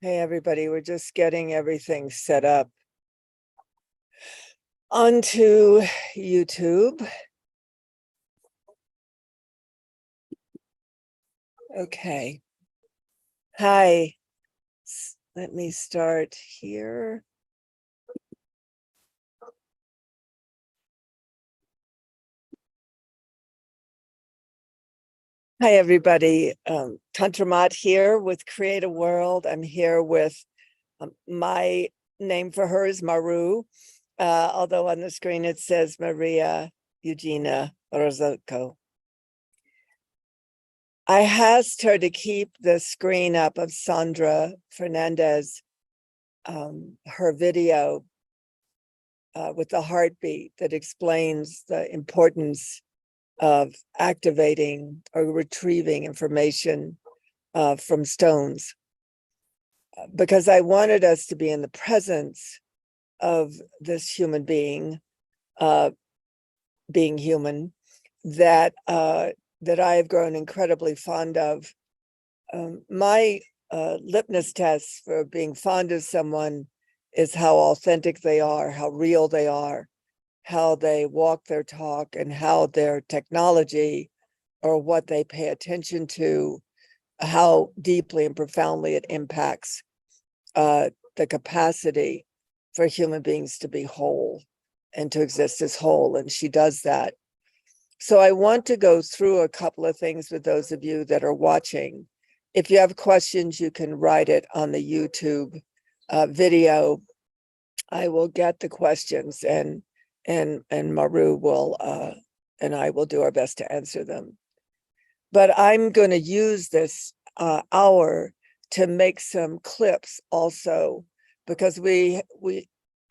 Hey, everybody, we're just getting everything set up onto YouTube. Okay. Hi. Let me start here. Hi, everybody. Tantramat here with CreateAWorld. I'm here with my name for her is Maru, although on the screen it says Maria Eugenia Orozco. I asked her to keep the screen up of Sandra Fernandez, her video with the heartbeat that explains the importance of activating or retrieving information from stones, because I wanted us to be in the presence of this human being, being human, that I have grown incredibly fond of. My litmus test for being fond of someone is how authentic they are, how real they are, how they walk their talk, and how their technology or what they pay attention to, how deeply and profoundly it impacts the capacity for human beings to be whole and to exist as whole. And she does that. So I want to go through a couple of things with those of you that are watching. If you have questions, you can write it on the YouTube video. I will get the questions, and Maru will and I will do our best to answer them. But I'm going to use this hour to make some clips also, because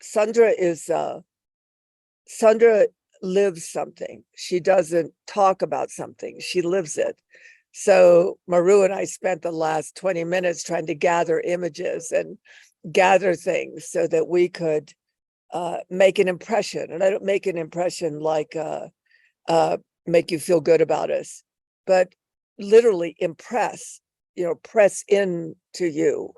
Sandra lives something. She doesn't talk about something, she lives it. So Maru and I spent the last 20 minutes trying to gather images and gather things so that we could make an impression. And I don't make an impression like make you feel good about us, but literally impress, press into you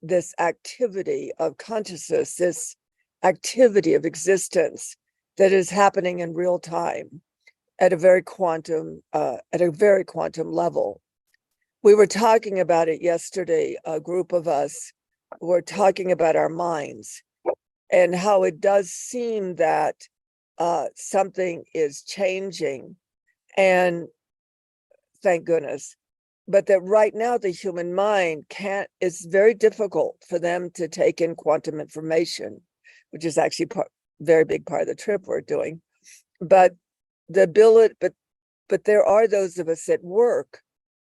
this activity of consciousness, this activity of existence that is happening in real time at a very quantum level. We were talking about it yesterday. A group of us were talking about our minds and how it does seem that something is changing, and thank goodness, but that right now the human mind it's very difficult for them to take in quantum information, which is actually very big part of the trip we're doing. But the ability, but there are those of us that work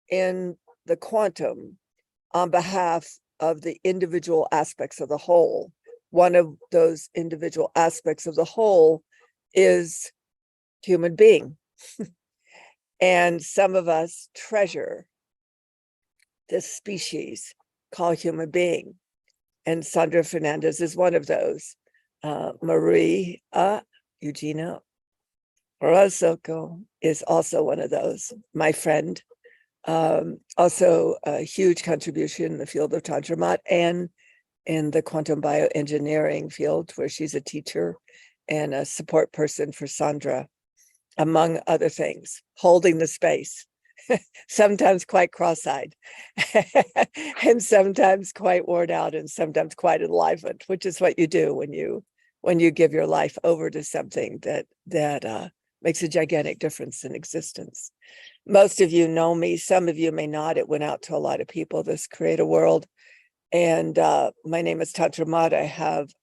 in the quantum on behalf of the individual aspects of the whole. One of those individual aspects of the whole is human being. And some of us treasure this species called human being. And Sandra Fernandez is one of those. Maria Eugenia Orozco is also one of those, my friend. Also a huge contribution in the field of Tantramat and in the quantum bioengineering field, where she's a teacher and a support person for Sandra, among other things, holding the space, sometimes quite cross-eyed, and sometimes quite worn out, and sometimes quite enlivened, which is what you do when you give your life over to something that makes a gigantic difference in existence. Most of you know me, some of you may not. It went out to a lot of people, this CreateAWorld. And my name is Tantramat.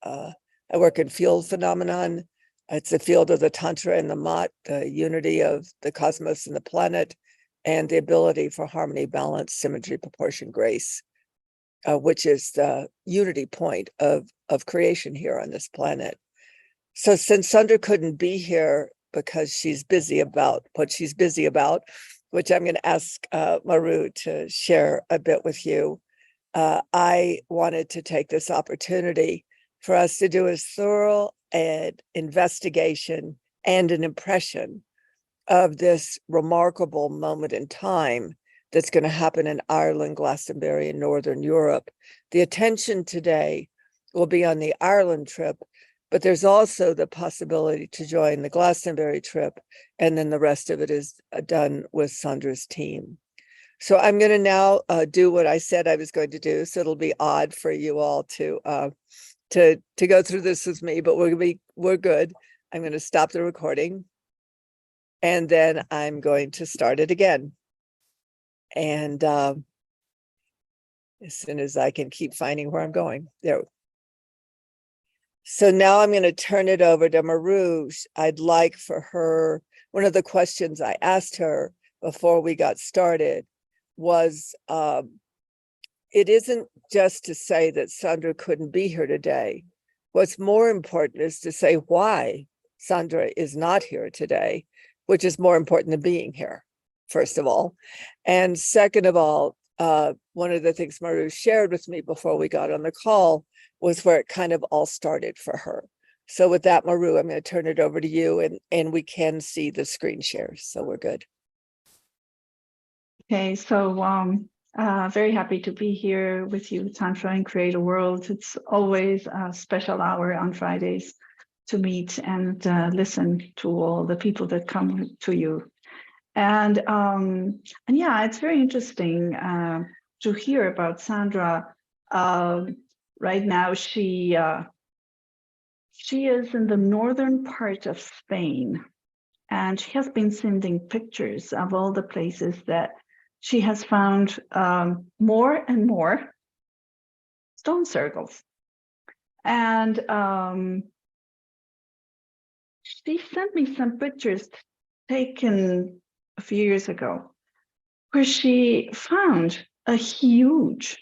I work in field phenomenon. It's a field of the Tantra and the Mat, the unity of the cosmos and the planet, and the ability for harmony, balance, symmetry, proportion, grace, which is the unity point of creation here on this planet. So since Sandra couldn't be here because she's busy about what she's busy about, which I'm going to ask Maru to share a bit with you, I wanted to take this opportunity for us to do a thorough investigation and an impression of this remarkable moment in time that's going to happen in Ireland, Glastonbury, and Northern Europe. The attention today will be on the Ireland trip, but there's also the possibility to join the Glastonbury trip, and then the rest of it is done with Sandra's team. So I'm going to now do what I said I was going to do. So it'll be odd for you all to go through this with me, but we're good. I'm going to stop the recording, and then I'm going to start it again. And as soon as I can keep finding where I'm going there. So now I'm going to turn it over to Maru. I'd like for her, one of the questions I asked her before we got started was, it isn't just to say that Sandra couldn't be here today. What's more important is to say why Sandra is not here today, which is more important than being here, first of all. And second of all, one of the things Maru shared with me before we got on the call was where it kind of all started for her. So with that, Maru, I'm going to turn it over to you, and we can see the screen share, so we're good. Okay, so very happy to be here with you, Tantra, and CreateAWorld. It's always a special hour on Fridays to meet and listen to all the people that come to you. And yeah, it's very interesting to hear about Sandra. Right now, she is in the northern part of Spain, and she has been sending pictures of all the places that she has found more and more stone circles. And she sent me some pictures taken a few years ago, where she found a huge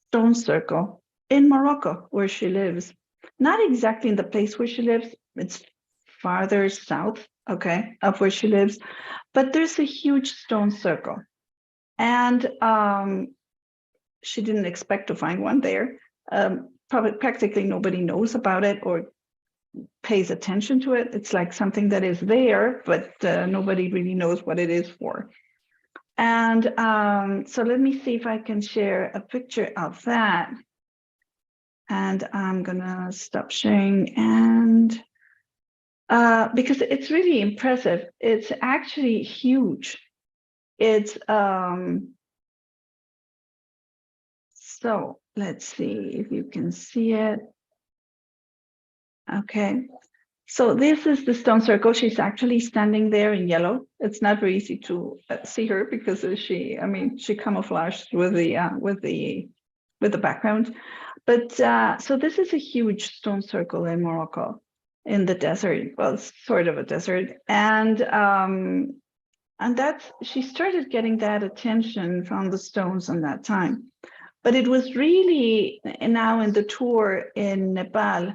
stone circle in Morocco, where she lives. Not exactly in the place where she lives, it's farther south, okay, of where she lives, but there's a huge stone circle. And she didn't expect to find one there. Probably practically nobody knows about it or pays attention to it. It's like something that is there, but nobody really knows what it is for. And so let me see if I can share a picture of that. And I'm gonna stop sharing, and because it's really impressive. It's actually huge. It's so let's see if you can see it. Okay, so this is the stone circle. She's actually standing there in yellow. It's not very easy to see her because she camouflaged with the background. But so this is a huge stone circle in Morocco, in the desert. Well, it's sort of a desert, and that's, she started getting that attention from the stones in that time. But it was really now in the tour in Nepal.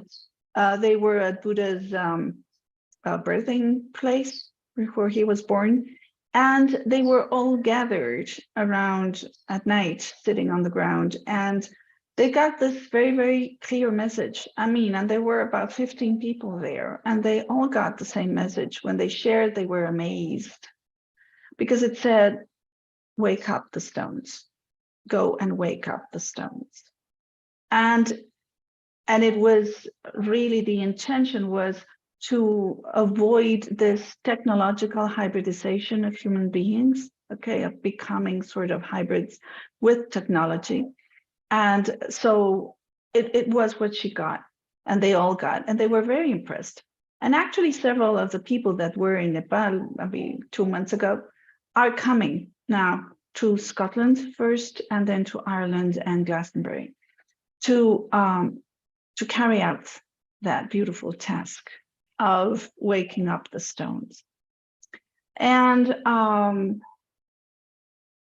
They were at Buddha's birthing place where he was born, and they were all gathered around at night, sitting on the ground, and they got this very, very clear message. I mean, and there were about 15 people there, and they all got the same message. When they shared, they were amazed, because it said, wake up the stones, go and wake up the stones. And it was really, the intention was to avoid this technological hybridization of human beings, okay, of becoming sort of hybrids with technology. And so it was what she got, and they all got, and they were very impressed. And actually several of the people that were in Nepal, maybe 2 months ago, are coming now to Scotland first, and then to Ireland and Glastonbury to carry out that beautiful task of waking up the stones. And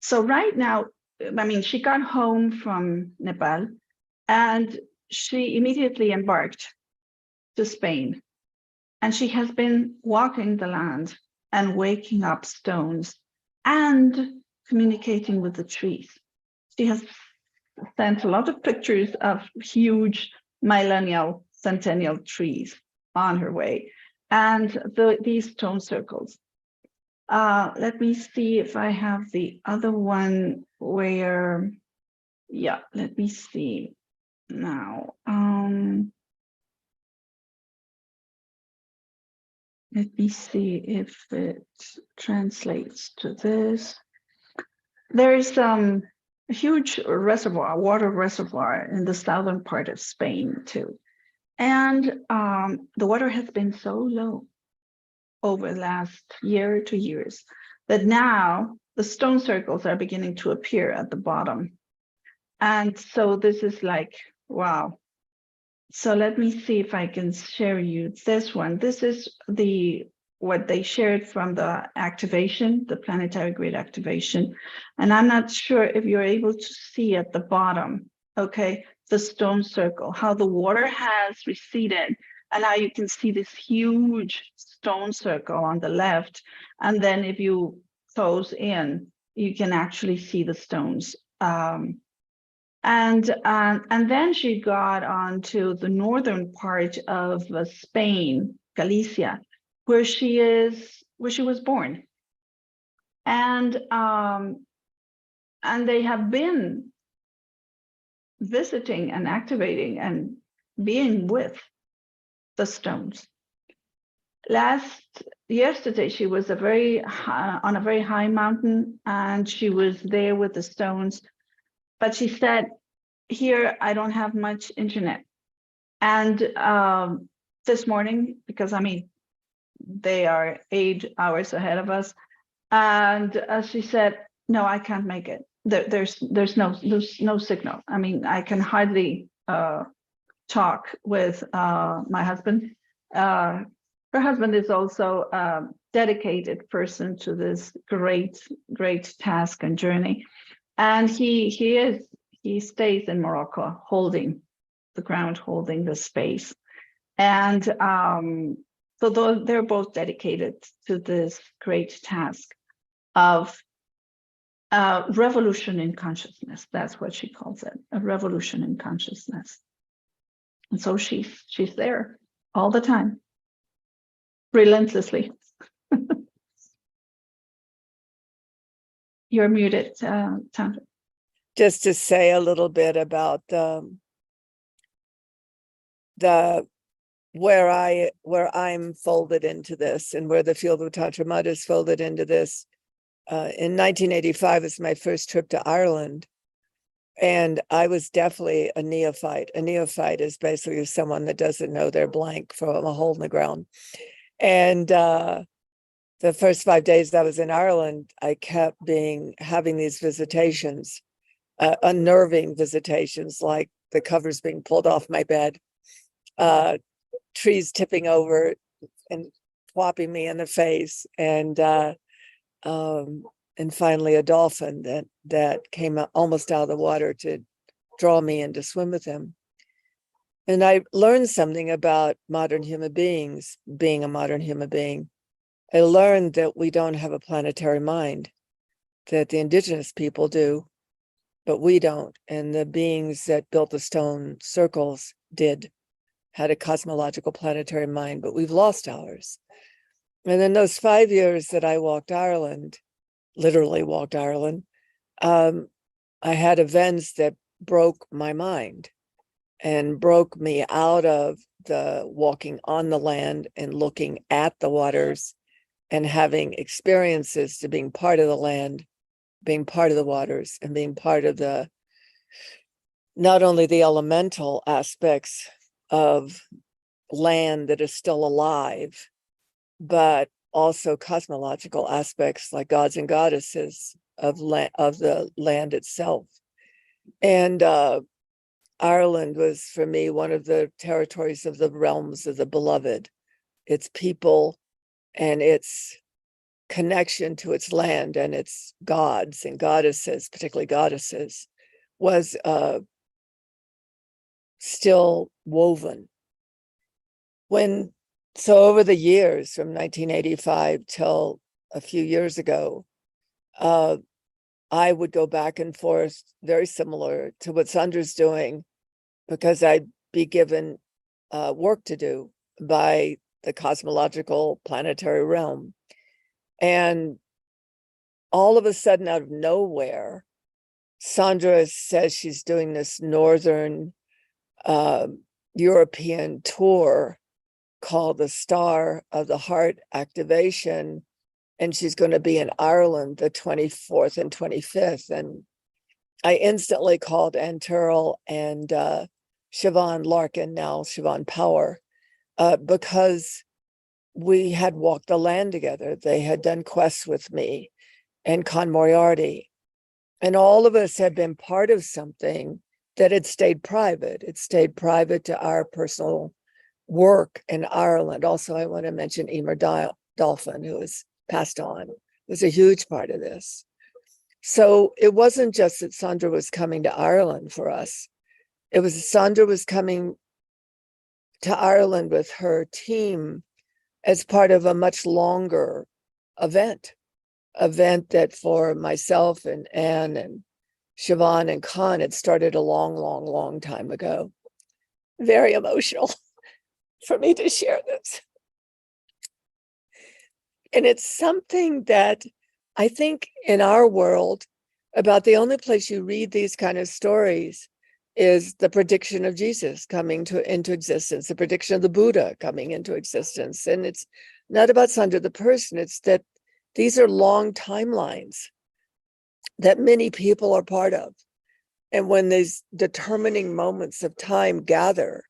so right now, I mean, she got home from Nepal, and she immediately embarked to Spain. And she has been walking the land and waking up stones and communicating with the trees. She has sent a lot of pictures of huge millennial, centennial trees on her way, and these stone circles. Let me see if I have the other one where, yeah, let me see now. Let me see if it translates to this. There's a huge reservoir, water reservoir in the southern part of Spain too. And the water has been so low over the last year, 2 years, that now the stone circles are beginning to appear at the bottom. And so this is like, wow. So let me see if I can share you this one. This is what they shared from the activation, the planetary grid activation. And I'm not sure if you're able to see at the bottom, okay, the stone circle, how the water has receded, and now you can see this huge stone circle on the left. And then if you close in, you can actually see the stones. And then she got on to the northern part of Spain, Galicia, where she was born. And they have been visiting and activating and being with the stones. Yesterday, she was on a very high mountain, and she was there with the stones. But she said, here, I don't have much internet. And this morning, because I mean, they are 8 hours ahead of us. And she said, no, I can't make it. There's no signal. I mean, I can hardly talk with my husband. Her husband is also a dedicated person to this great task and journey. And he stays in Morocco, holding the ground, holding the space. And so they're both dedicated to this great task of revolution in consciousness. That's what she calls it, a revolution in consciousness. And so she's there all the time, relentlessly. You're muted, Tandra. Just to say a little bit about where I'm folded into this, and where the field of Tantra Mud is folded into this. In 1985 is my first trip to Ireland, and I was definitely a neophyte. A neophyte is basically someone that doesn't know their blank from a hole in the ground. And the first 5 days I was in Ireland, I kept having these visitations, unnerving visitations, like the covers being pulled off my bed, trees tipping over and whopping me in the face, and finally a dolphin that came almost out of the water to draw me in to swim with him. And I learned something about modern human beings, being a modern human being. I learned that we don't have a planetary mind, that the indigenous people do, but we don't. And the beings that built the stone circles had a cosmological planetary mind, but we've lost ours. And in those 5 years that I walked Ireland, literally walked Ireland, I had events that broke my mind and broke me out of the walking on the land and looking at the waters and having experiences to being part of the land, being part of the waters, and being part of not only the elemental aspects of land that is still alive, but also cosmological aspects like gods and goddesses of the land itself. And Ireland was, for me, one of the territories of the realms of the beloved. Its people and its connection to its land and its gods and goddesses, particularly goddesses, was still woven. So over the years, from 1985 till a few years ago, I would go back and forth, very similar to what Sandra's doing, because I'd be given work to do by the cosmological planetary realm. And all of a sudden, out of nowhere, Sandra says she's doing this Northern European tour called the Star of the Heart Activation. And she's going to be in Ireland the 24th and 25th. And I instantly called Ann Turrell and Siobhan Larkin, now Siobhan Power, because we had walked the land together. They had done quests with me and Con Moriarty. And all of us had been part of something that had stayed private. It stayed private to our personal work in Ireland. Also, I want to mention Emer Dolphin, who has passed on, was a huge part of this. So it wasn't just that Sandra was coming to Ireland for us. It was Sandra was coming to Ireland with her team as part of a much longer event that for myself and Anne and Siobhan and Con had started a long time ago. Very emotional for me to share this. And it's something that I think in our world, about the only place you read these kind of stories is the prediction of Jesus coming into existence, the prediction of the Buddha coming into existence. And it's not about Sandra the person, it's that these are long timelines that many people are part of. And when these determining moments of time gather,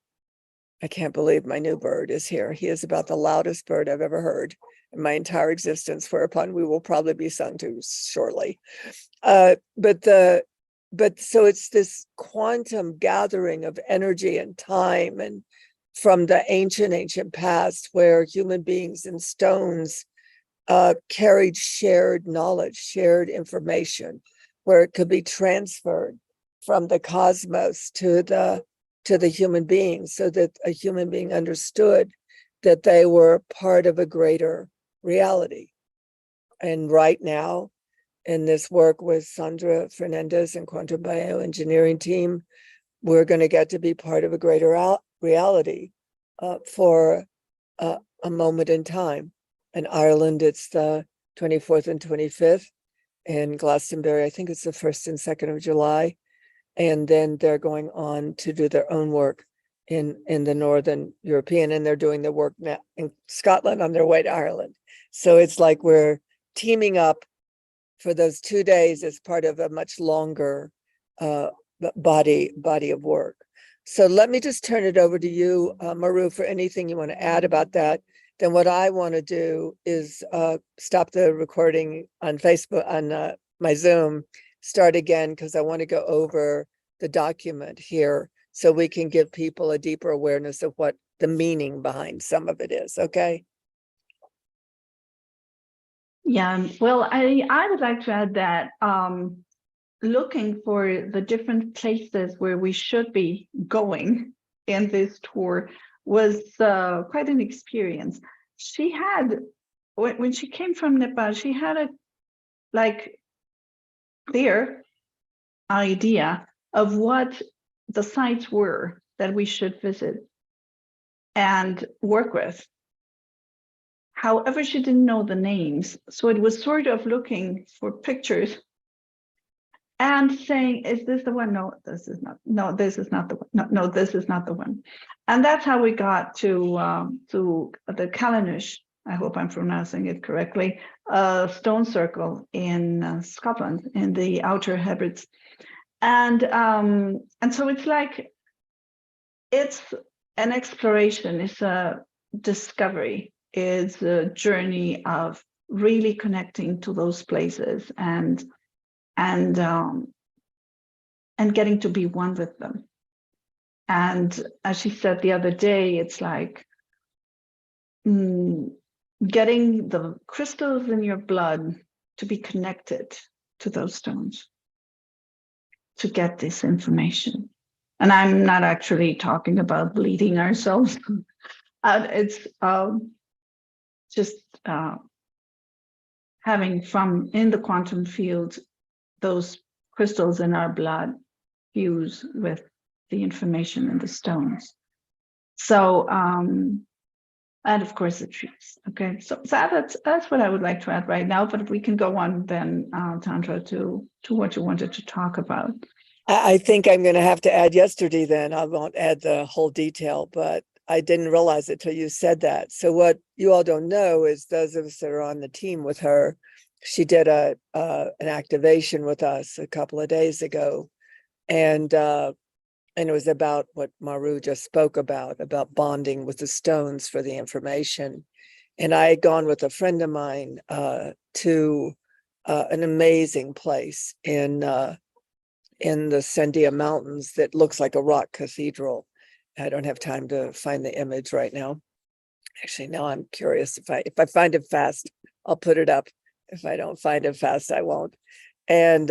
I can't believe my new bird is here. He is about the loudest bird I've ever heard in my entire existence, whereupon we will probably be sung to shortly. But so it's this quantum gathering of energy and time, and from the ancient past, where human beings and stones carried shared knowledge, shared information, where it could be transferred from the cosmos to the human being, so that a human being understood that they were part of a greater reality. And right now, in this work with Sandra Fernandez and Quantum Bioengineering team, we're going to get to be part of a greater reality for a moment in time. In Ireland, it's the 24th and 25th. In Glastonbury, I think it's the 1st and 2nd of July. And then they're going on to do their own work in the Northern European, and they're doing the work now in Scotland on their way to Ireland. So it's like we're teaming up for those 2 days as part of a much longer body of work. So let me just turn it over to you, Maru, for anything you want to add about that. Then what I want to do is stop the recording on Facebook, on my Zoom, start again, because I want to go over the document here so we can give people a deeper awareness of what the meaning behind some of it is. Okay. Yeah, well, I would like to add that looking for the different places where we should be going in this tour was quite an experience. She had, when she came from Nepal, she had a clear idea of what the sites were that we should visit and work with. However, she didn't know the names. So it was sort of looking for pictures and saying, is this the one? No, this is not. No, this is not the one. No, this is not the one. And that's how we got to the Callanish, I hope I'm pronouncing it correctly, stone circle in Scotland, in the Outer Hebrides. And so it's like, it's an exploration, it's a discovery, is a journey of really connecting to those places and getting to be one with them. And as she said the other day, it's like getting the crystals in your blood to be connected to those stones to get this information. And I'm not actually talking about bleeding ourselves. It's just having from in the quantum field, those crystals in our blood fuse with the information in the stones. So And of course the trees. Okay, so that's what I would like to add right now, but we can go on then, Tandra, to what you wanted to talk about. I think I'm going to have to add yesterday then. I won't add the whole detail, but I didn't realize it till you said that. So what you all don't know is those of us that are on the team with her, she did an activation with us a couple of days ago. And it was about what Maru just spoke about bonding with the stones for the information. And I had gone with a friend of mine to an amazing place in the Sandia Mountains that looks like a rock cathedral. I don't have time to find the image right now. Actually, now I'm curious. If I find it fast, I'll put it up. If I don't find it fast, I won't. And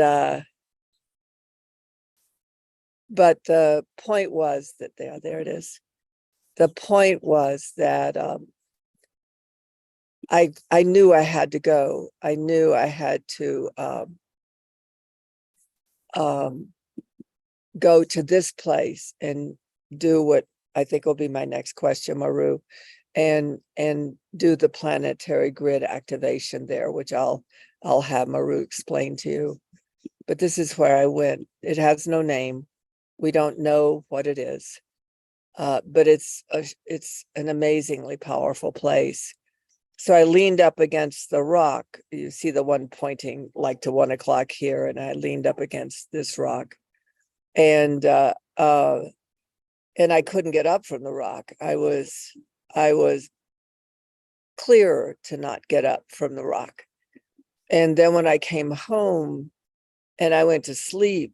but the point was that there it is. The point was that I knew I had to go. I knew I had to go to this place and do what I think will be my next question, Maru, and do the planetary grid activation there, which I'll have Maru explain to you. But this is where I went. It has no name. We don't know what it is, but it's an amazingly powerful place. So I leaned up against the rock. You see the one pointing like to 1 o'clock here, and I leaned up against this rock, and I couldn't get up from the rock. I was clear to not get up from the rock. And then when I came home and I went to sleep,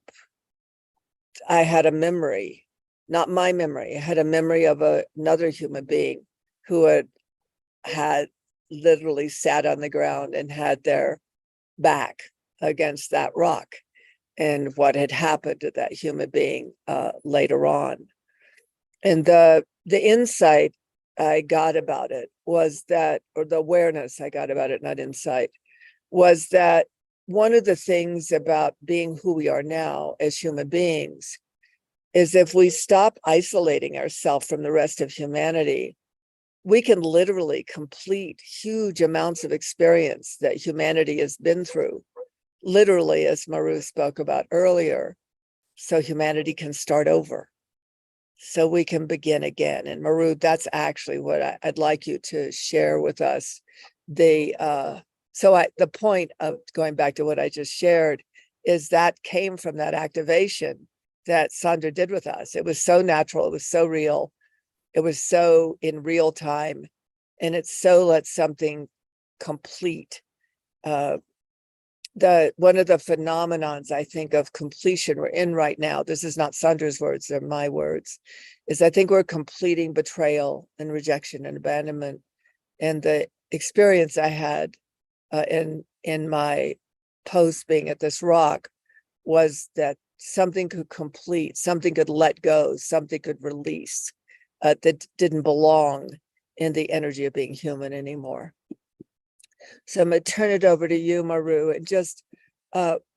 I had a memory, not my memory. I had a memory of another human being who had literally sat on the ground and had their back against that rock, and what had happened to that human being later on. And the insight I got about it was that, or the awareness I got about it, not insight, was that one of the things about being who we are now as human beings is if we stop isolating ourselves from the rest of humanity, we can literally complete huge amounts of experience that humanity has been through, literally, as Maru spoke about earlier, so humanity can start over, so we can begin again. And Maru, that's actually what I'd like you to share with us. The point of going back to what I just shared is that came from that activation that Sandra did with us. It was so natural. It was so real. It was so in real time. And it's so let something complete. One of the phenomenons, I think, of completion we're in right now, this is not Sandra's words, they're my words, is I think we're completing betrayal and rejection and abandonment. And the experience I had in my post being at this rock was that something could complete, something could let go, something could release that didn't belong in the energy of being human anymore. So I'm going to turn it over to you, Maru, and just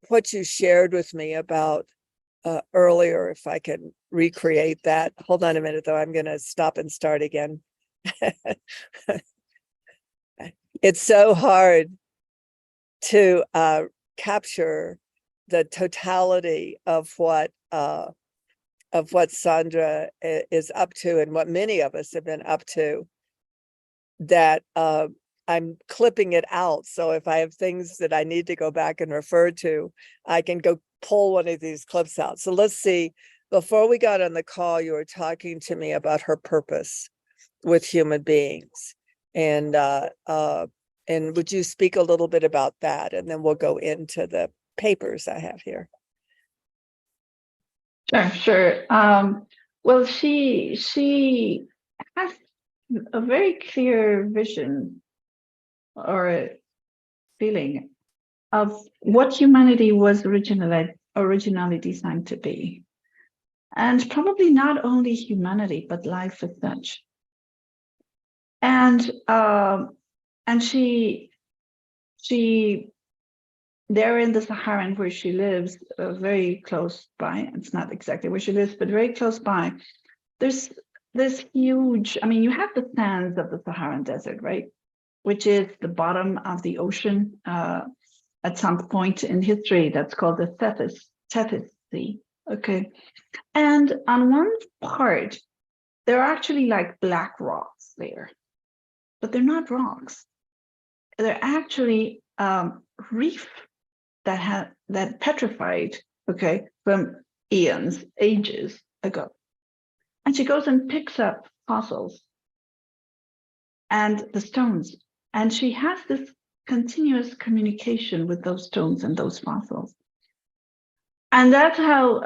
what you shared with me about earlier, if I can recreate that. Hold on a minute, though. I'm going to stop and start again. It's so hard to capture the totality of what Sandra is up to, and what many of us have been up to, that I'm clipping it out. So if I have things that I need to go back and refer to, I can go pull one of these clips out. So let's see. Before we got on the call, you were talking to me about her purpose with human beings. And would you speak a little bit about that? And then we'll go into the papers I have here. Sure. Well, she has a very clear vision or a feeling of what humanity was originally designed to be. And probably not only humanity, but life as such. And she there in the Saharan where she lives, very close by, it's not exactly where she lives, but very close by, there's this huge, I mean, you have the sands of the Saharan Desert, right? Which is the bottom of the ocean at some point in history. That's called the Tethys Sea. Okay. And on one part, there are actually like black rocks there, but they're not rocks. They're actually reef that petrified, okay, from ages ago. And she goes and picks up fossils and the stones, and she has this continuous communication with those stones and those fossils. And that's how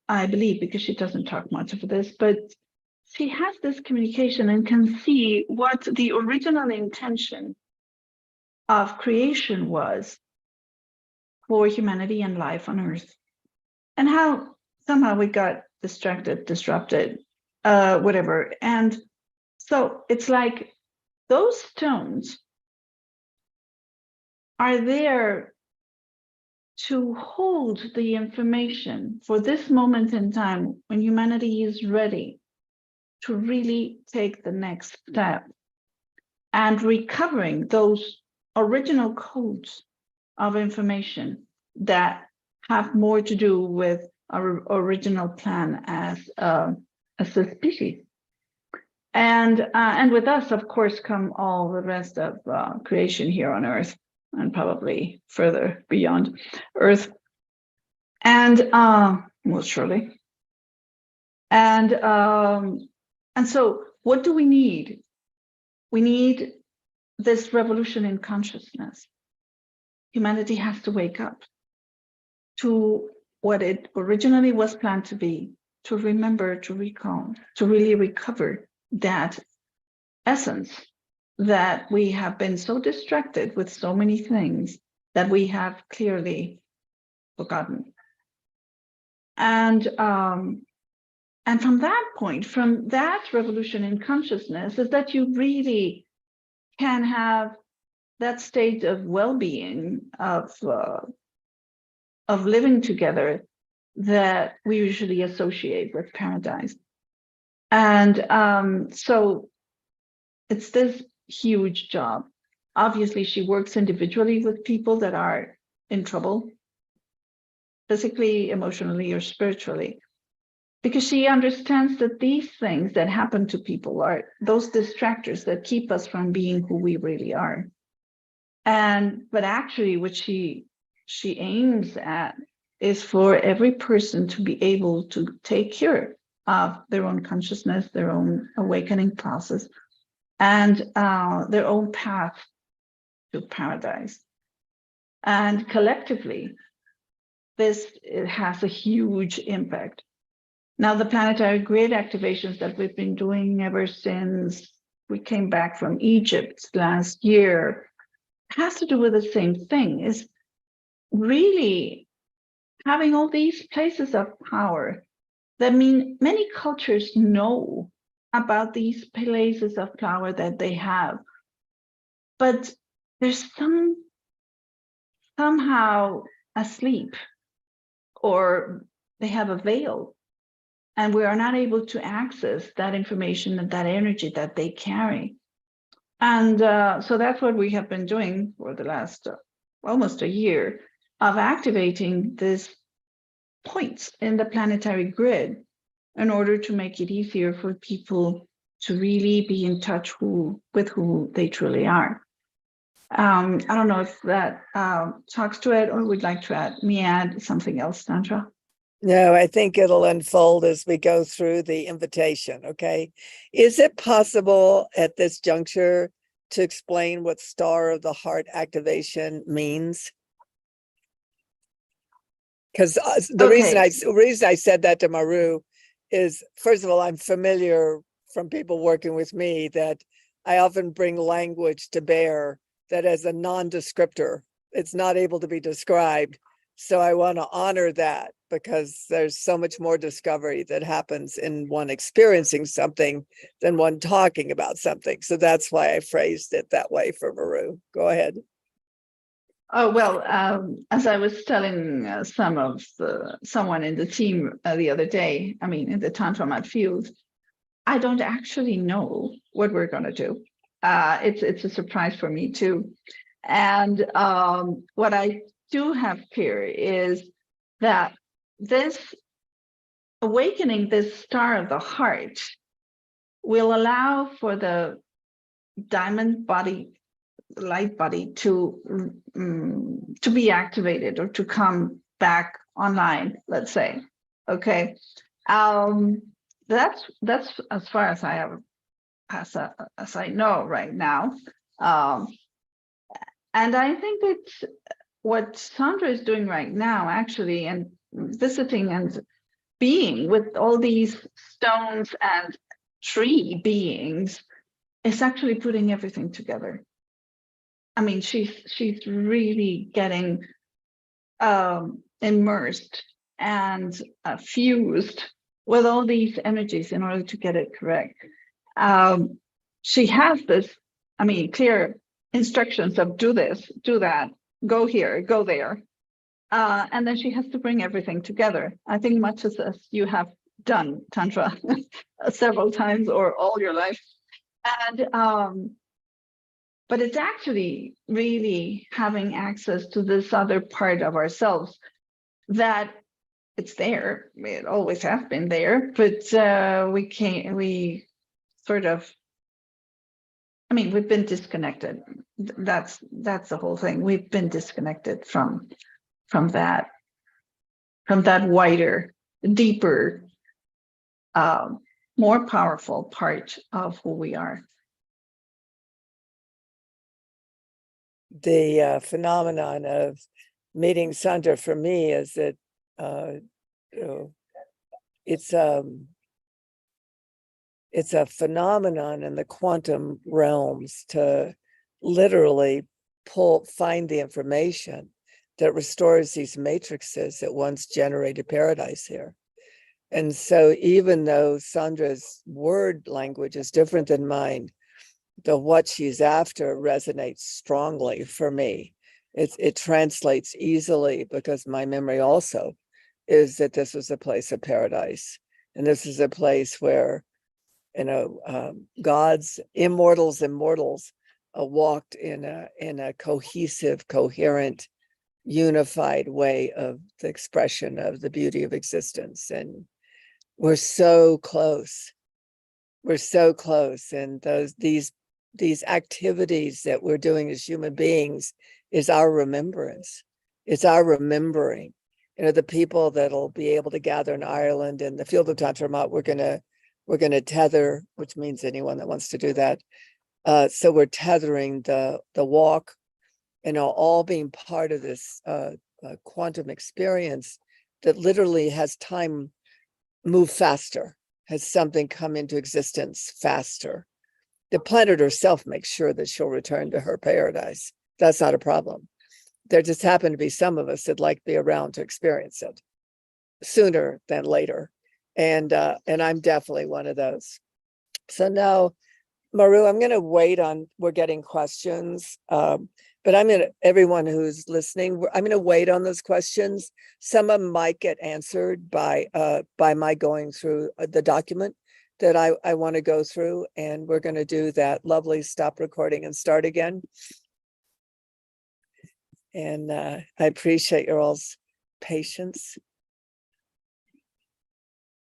I believe, because she doesn't talk much of this, but she has this communication and can see what the original intention of creation was for humanity and life on Earth, and how somehow we got distracted, disrupted, whatever. And so it's like those stones are there to hold the information for this moment in time when humanity is ready to really take the next step and recovering those original codes of information that have more to do with our original plan as a species. And with us, of course, come all the rest of creation here on Earth, and probably further beyond Earth, and most surely. And so, what do we need? We need this revolution in consciousness. Humanity has to wake up to what it originally was planned to be, to remember, to recall, to really recover that essence that we have been so distracted with so many things that we have clearly forgotten. And from that point, from that revolution in consciousness, is that you really can have that state of well-being, of living together that we usually associate with paradise. And so it's this huge job. Obviously, she works individually with people that are in trouble, physically, emotionally, or spiritually, because she understands that these things that happen to people are those distractors that keep us from being who we really are. But actually, what she aims at is for every person to be able to take care of their own consciousness, their own awakening process, and their own path to paradise. And collectively, this has a huge impact. Now, the planetary grid activations that we've been doing ever since we came back from Egypt last year has to do with the same thing, is really having all these places of power that mean many cultures know about these places of power that they have, but there's somehow asleep, or they have a veil, and we are not able to access that information and that energy that they carry. And so that's what we have been doing for the last almost a year, of activating these points in the planetary grid in order to make it easier for people to really be in touch with who they truly are. I don't know if that talks to it, or would like to add something else, Sandra? No, I think it'll unfold as we go through the invitation, okay? Is it possible at this juncture to explain what Star of the Heart activation means? Because the reason I said that to Maru is, first of all, I'm familiar from people working with me that I often bring language to bear that as a non-descriptor, it's not able to be described. So I want to honor that, because there's so much more discovery that happens in one experiencing something than one talking about something. So that's why I phrased it that way for Maru. Go ahead. Oh, well, as I was telling someone in the team the other day, I mean, in the Tantra Mat field, I don't actually know what we're going to do. It's a surprise for me too. And what I do have clear is that this awakening, this star of the heart, will allow for the diamond body, light body, to be activated or to come back online, let's say. Okay. That's as far as I have, as I know right now. And I think it's what Sandra is doing right now, actually, and visiting and being with all these stones and tree beings, is actually putting everything together. I mean, she's really getting immersed and fused with all these energies in order to get it correct. She has this, I mean, clear instructions of do this, do that, go here, go there. And then she has to bring everything together. I think much as you have done, Tantra, several times or all your life. And but it's actually really having access to this other part of ourselves that it's there. It always has been there, but we sort of, I mean, we've been disconnected. That's the whole thing. We've been disconnected from that wider, deeper, more powerful part of who we are. The phenomenon of meeting Sandra for me is that it's a phenomenon in the quantum realms to literally find the information that restores these matrices that once generated paradise here. And so even though Sandra's word language is different than mine, the what she's after resonates strongly for me. It translates easily because my memory also is that this was a place of paradise. And this is a place where, gods, immortals and mortals walked in a cohesive, coherent, unified way of the expression of the beauty of existence. And we're so close. We're so close. And these activities that we're doing as human beings is our remembrance. It's our remembering. The people that'll be able to gather in Ireland in the field of Tantra Mat, we're gonna tether, which means anyone that wants to do that. So we're tethering the walk, all being part of this quantum experience that literally has time move faster, has something come into existence faster. The planet herself makes sure that she'll return to her paradise. That's not a problem. There just happen to be some of us that like to be around to experience it sooner than later. And I'm definitely one of those. So now, Maru, I'm going to wait on, we're getting questions, but everyone who's listening, I'm going to wait on those questions. Some of them might get answered by my going through the document that I want to go through, and we're going to do that lovely stop recording and start again. And I appreciate your all's patience.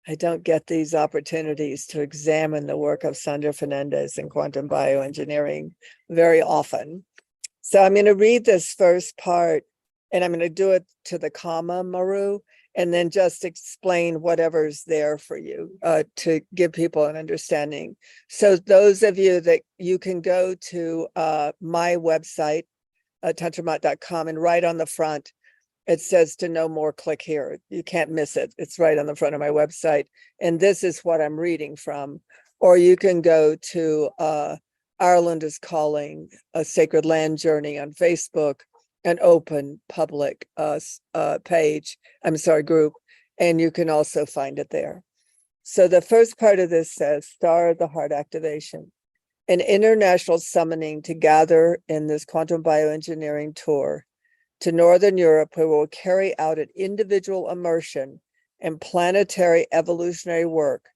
I don't get these opportunities to examine the work of Sandra Fernandez in quantum bioengineering very often. So I'm going to read this first part, and I'm going to do it to the comma, Maru, and then just explain whatever's there for you to give people an understanding. So those of you that you can go to my website, tantramat.com, and right on the front, it says to know more, click here. You can't miss it. It's right on the front of my website. And this is what I'm reading from. Or you can go to Ireland is Calling, a Sacred Land Journey on Facebook, an open public group, and you can also find it there. So the first part of this says, Star of the Heart Activation, an international summoning to gather in this quantum bioengineering tour to Northern Europe, where we'll carry out an individual immersion in planetary evolutionary work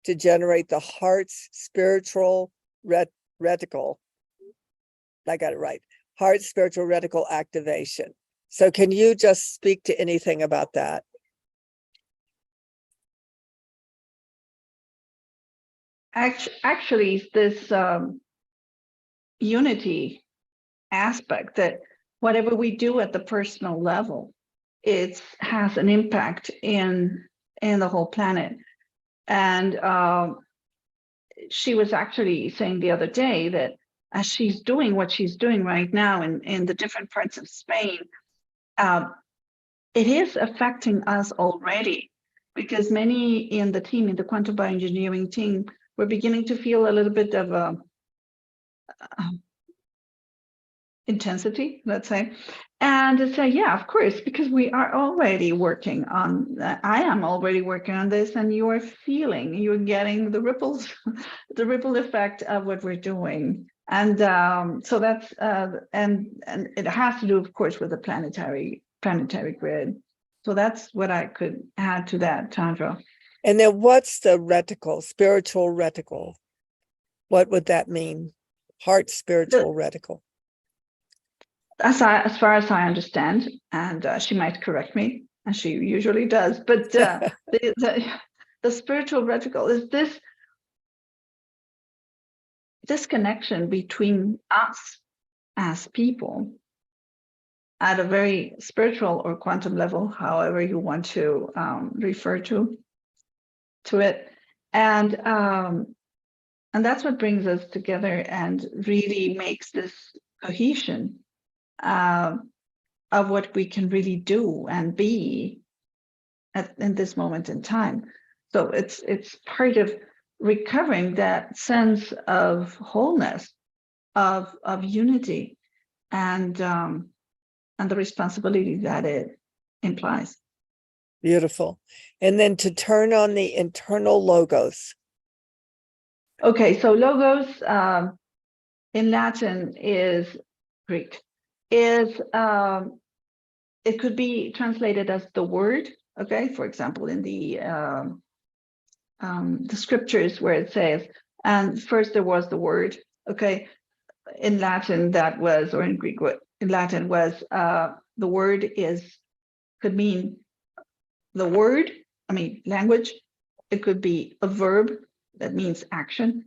to generate the heart's spiritual reticle. I got it right. Heart spiritual reticle activation. So can you just speak to anything about that? Actually, this unity aspect, that whatever we do at the personal level, it has an impact in the whole planet. And she was actually saying the other day that as she's doing what she's doing right now in the different parts of Spain, it is affecting us already, because many in the team, in the quantum bioengineering team, we're beginning to feel a little bit of a intensity, let's say, and to say, yeah, of course, because we are already working on that. I am already working on this, and you're getting the ripples, the ripple effect of what we're doing. And so that's and it has to do, of course, with the planetary grid. So that's what I could add to that, Chandra. And then what's the reticle, spiritual reticle? What would that mean? Heart spiritual reticle. As far as I understand, and she might correct me, as she usually does, but the spiritual reticle is this connection between us as people at a very spiritual or quantum level, however you want to refer to it, and that's what brings us together and really makes this cohesion of what we can really do and be in this moment in time. So it's part of recovering that sense of wholeness, of unity, and the responsibility that it implies. Beautiful. And then to turn on the internal logos. Okay, so logos in Latin is Greek. It could be translated as the word. Okay, for example, in the scriptures where it says, and first there was the word. Okay, in Latin that was, or in Greek, in Latin was the word could mean the word. I mean language. It could be a verb that means action,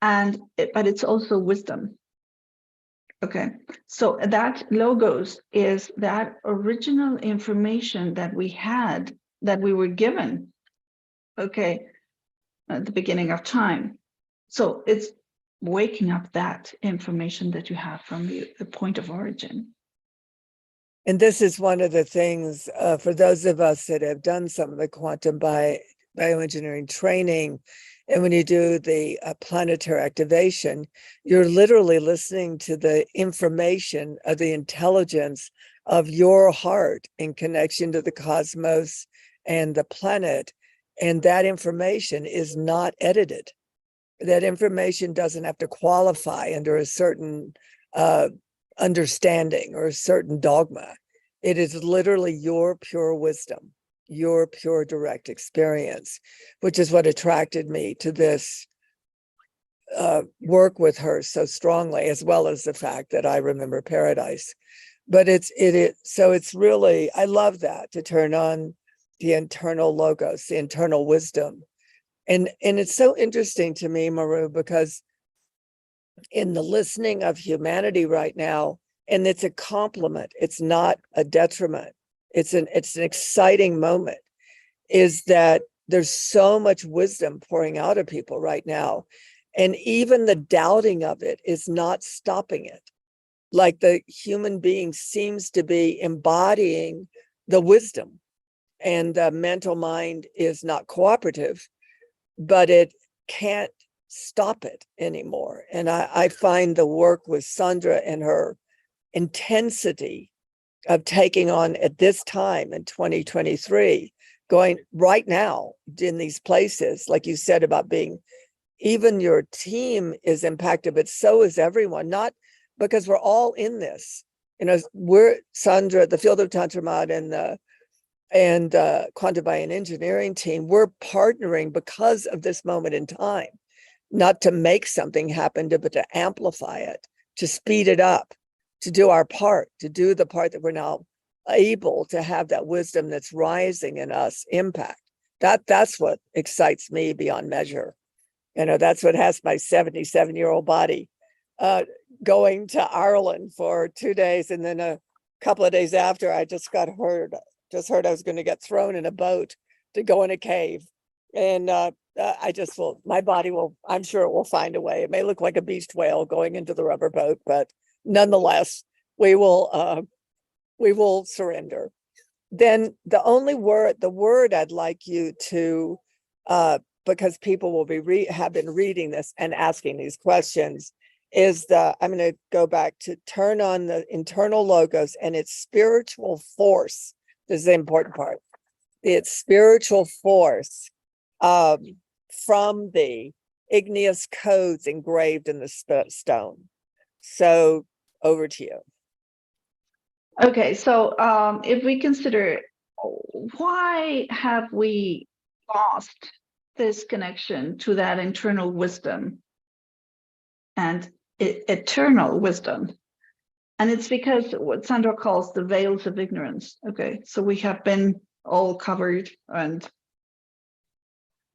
but it's also wisdom. Okay, so that logos is that original information that we had, that we were given, okay, at the beginning of time. So it's waking up that information that you have from the point of origin. And this is one of the things for those of us that have done some of the quantum bioengineering training. And when you do the planetary activation, you're literally listening to the information of the intelligence of your heart in connection to the cosmos and the planet. And that information is not edited. That information doesn't have to qualify under a certain understanding or a certain dogma. It is literally your pure wisdom, your pure direct experience, which is what attracted me to this work with her so strongly, as well as the fact that I remember paradise. But so it's really, I love that, to turn on the internal logos, the internal wisdom. And it's so interesting to me, Maru, because in the listening of humanity right now, and it's a compliment, it's not a detriment, it's an exciting moment, is that there's so much wisdom pouring out of people right now. And even the doubting of it is not stopping it. Like the human being seems to be embodying the wisdom, and the mental mind is not cooperative, but it can't stop it anymore. And I find the work with Sandra and her intensity of taking on at this time in 2023, going right now in these places, like you said about being, even your team is impacted, but so is everyone, not because we're all in this. You know, we're Sandra, the field of Tantra Mud and the and quantum bioengineering team, we're partnering because of this moment in time, not to make something happen, but to amplify it, to speed it up, to do our part, to do the part that we're now able to have that wisdom that's rising in us impact. That's what excites me beyond measure. That's what has my 77-year-old body going to Ireland for 2 days. And then a couple of days after, I just heard I was going to get thrown in a boat to go in a cave. And my body will, I'm sure it will find a way. It may look like a beached whale going into the rubber boat, but nonetheless, we will surrender. Then the word I'd like you to, because people will have been reading this and asking these questions, is I'm going to go back to turn on the internal logos and its spiritual force. This is the important part. Its spiritual force from the igneous codes engraved in the stone. So over to you. Okay, so if we consider, why have we lost this connection to that internal wisdom and eternal wisdom? And it's because what Sandra calls the veils of ignorance. Okay, so we have been all covered and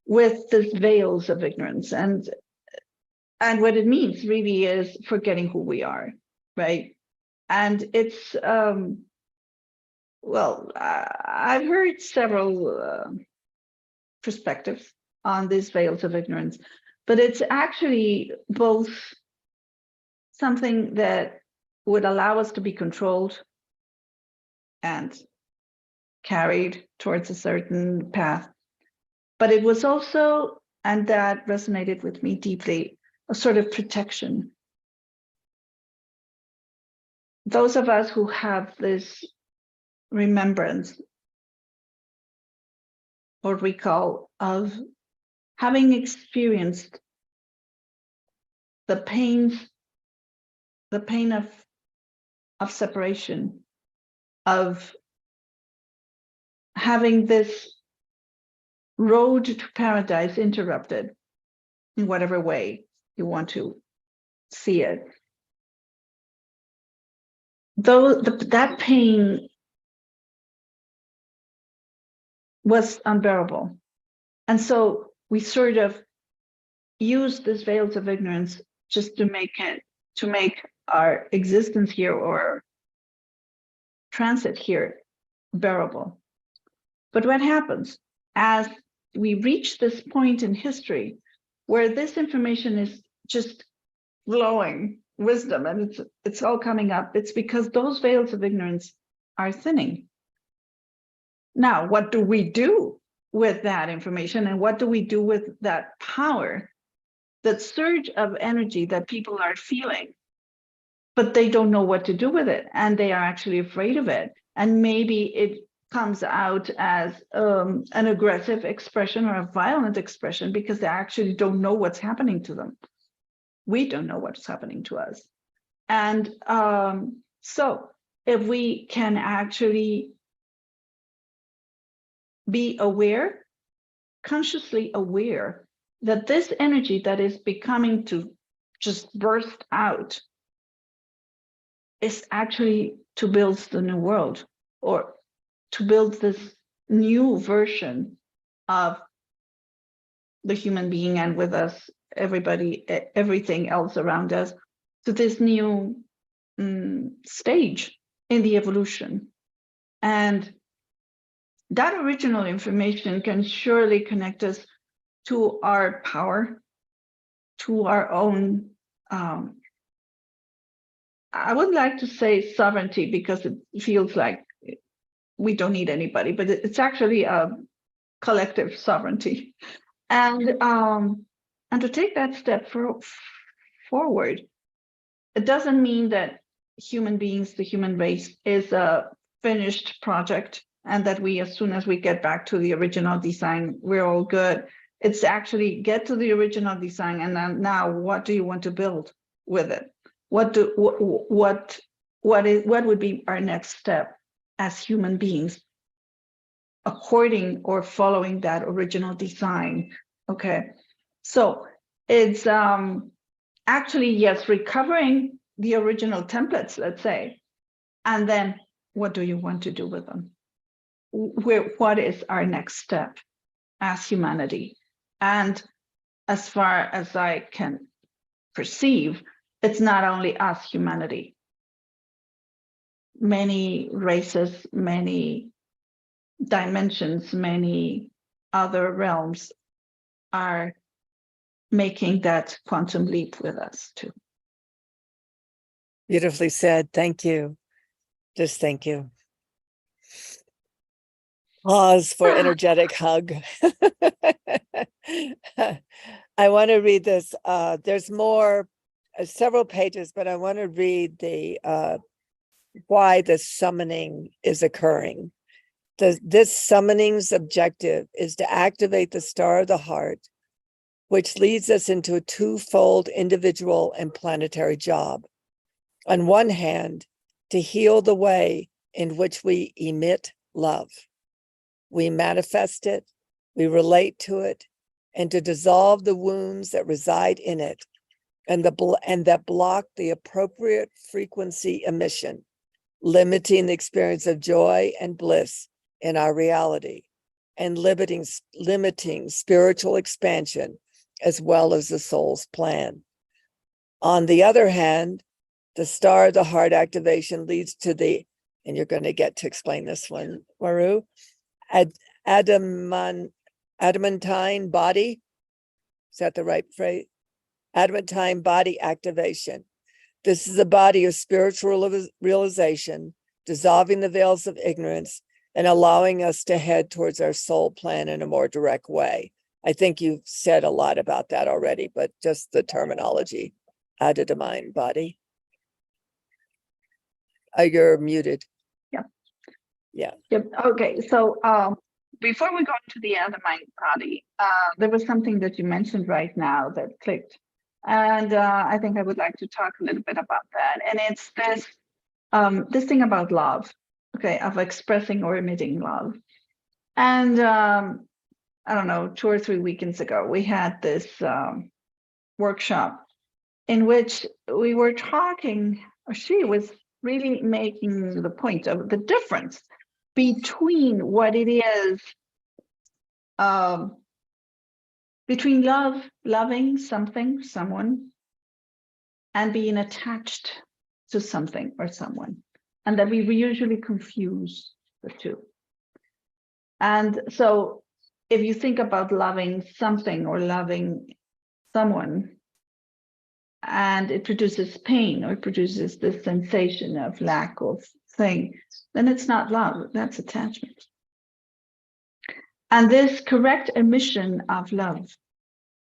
with these veils of ignorance, and what it means really is forgetting who we are, right? And it's well, I've heard several perspectives on these veils of ignorance, but it's actually both something that would allow us to be controlled and carried towards a certain path. But it was also, and that resonated with me deeply, a sort of protection. Those of us who have this remembrance or recall of having experienced the pain of separation, of having this road to paradise interrupted in whatever way you want to see it. Though that pain was unbearable. And so we sort of use these veils of ignorance just to make our existence here or transit here bearable. But what happens as we reach this point in history where this information is just flowing wisdom and it's all coming up, it's because those veils of ignorance are thinning. Now, what do we do with that information, and what do we do with that power, that surge of energy that people are feeling, but they don't know what to do with it, and they are actually afraid of it, and maybe it comes out as an aggressive expression or a violent expression because they actually don't know what's happening to them. We don't know what's happening to us. And so if we can actually be aware, consciously aware, that this energy that is becoming to just burst out is actually to build the new world, or to build this new version of the human being, and with us, everybody, everything else around us, to this new stage in the evolution. And that original information can surely connect us to our power, to our own, I would like to say sovereignty, because it feels like we don't need anybody, but it's actually a collective sovereignty. And to take that step forward, it doesn't mean that human beings, the human race, is a finished project, and that we, as soon as we get back to the original design, we're all good. It's actually get to the original design, and then now, what do you want to build with it? What would be our next step as human beings? according or following that original design. Okay, so it's actually, yes, recovering the original templates, let's say, and then what do you want to do with them? What is our next step as humanity? And as far as I can perceive, it's not only us, humanity. Many races, many dimensions, many other realms are making that quantum leap with us too. Beautifully said. Thank you. Just thank you. Pause for energetic hug. I want to read this. There's more, several pages, but I want to read the why the summoning is occurring. This summoning's objective is to activate the star of the heart, which leads us into a twofold individual and planetary job. On one hand, to heal the way in which we emit love. We manifest it, we relate to it, and to dissolve the wounds that reside in it and that block the appropriate frequency emission, limiting the experience of joy and bliss in our reality, and limiting spiritual expansion as well as the soul's plan. On the other hand, the star of the heart activation leads to the, and you're going to get to explain this one, Maru, adamantine body. Is that the right phrase? Adamantine body activation. This is a body of spiritual realization, dissolving the veils of ignorance and allowing us to head towards our soul plan in a more direct way. I think you've said a lot about that already, but just the terminology, adamantine body. You're muted. Yeah. Yeah. Yep. Okay. So before we go into the adamantine body, there was something that you mentioned right now that clicked. And I think I would like to talk a little bit about that. And it's this thing about love, okay, of expressing or emitting love. And I don't know, 2 or 3 weekends ago, we had this workshop in which we were talking, or she was really making the point of the difference between what it is, between loving something, someone, and being attached to something or someone, and that we usually confuse the two. And so if you think about loving something or loving someone, and it produces pain or it produces this sensation of lack of thing, then it's not love, that's attachment. And this correct emission of love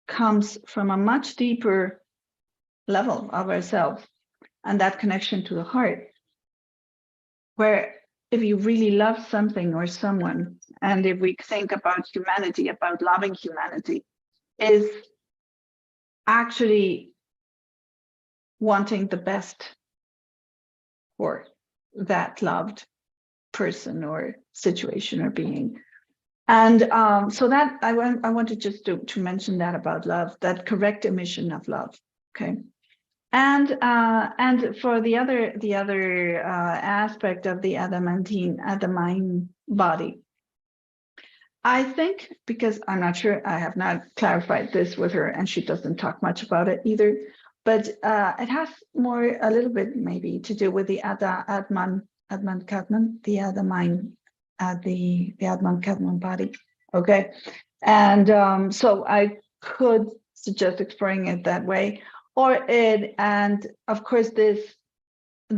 comes from a much deeper level of ourselves, and that connection to the heart, where if you really love something or someone, and if we think about humanity, about loving humanity, is actually wanting the best for that loved person or situation or being. And so that I wanted just to mention that about love, that correct emission of love. Okay. And for the other aspect of the adamantine body, I think, because I'm not sure, I have not clarified this with her, and she doesn't talk much about it either, but it has more, a little bit maybe, to do with the Atman Katman, the adamine, the Atman Katman body. Okay, and so I could suggest exploring it that way, and of course this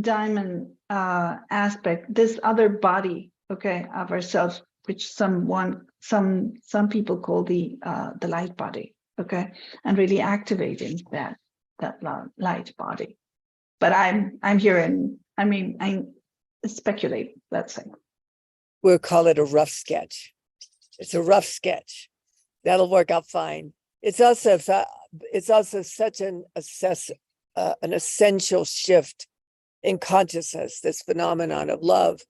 diamond aspect, this other body, okay, of ourselves, which some people call the light body, okay, and really activating that light body. But I'm here, and I mean, I speculate, let's say. We'll call it a rough sketch. It's a rough sketch. That'll work out fine. It's also such an essential shift in consciousness, this phenomenon of love,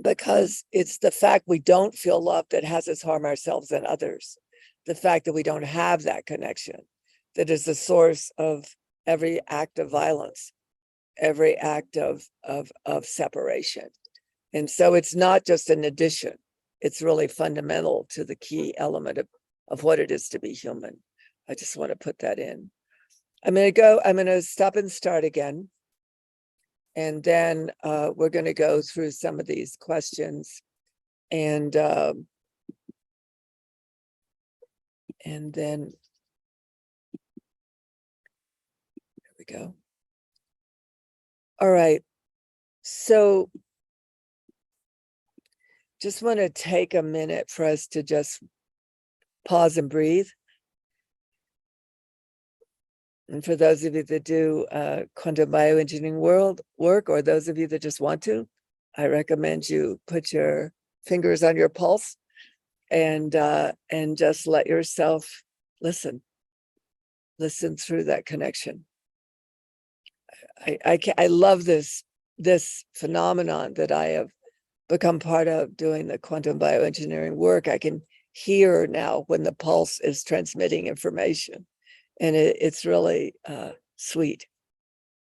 because it's the fact we don't feel love that has us harm ourselves and others. The fact that we don't have that connection, that is the source of every act of violence, every act of separation. And so it's not just an addition, it's really fundamental to the key element of what it is to be human. I just want to put that in. I'm going to stop and start again. And then we're going to go through some of these questions, and then there we go. All right. So just want to take a minute for us to just pause and breathe. And for those of you that do quantum bioengineering world work, or those of you that just want to, I recommend you put your fingers on your pulse and just let yourself listen through that connection. I love this phenomenon that I have become part of doing the quantum bioengineering work. I can hear now when the pulse is transmitting information. And it's really sweet.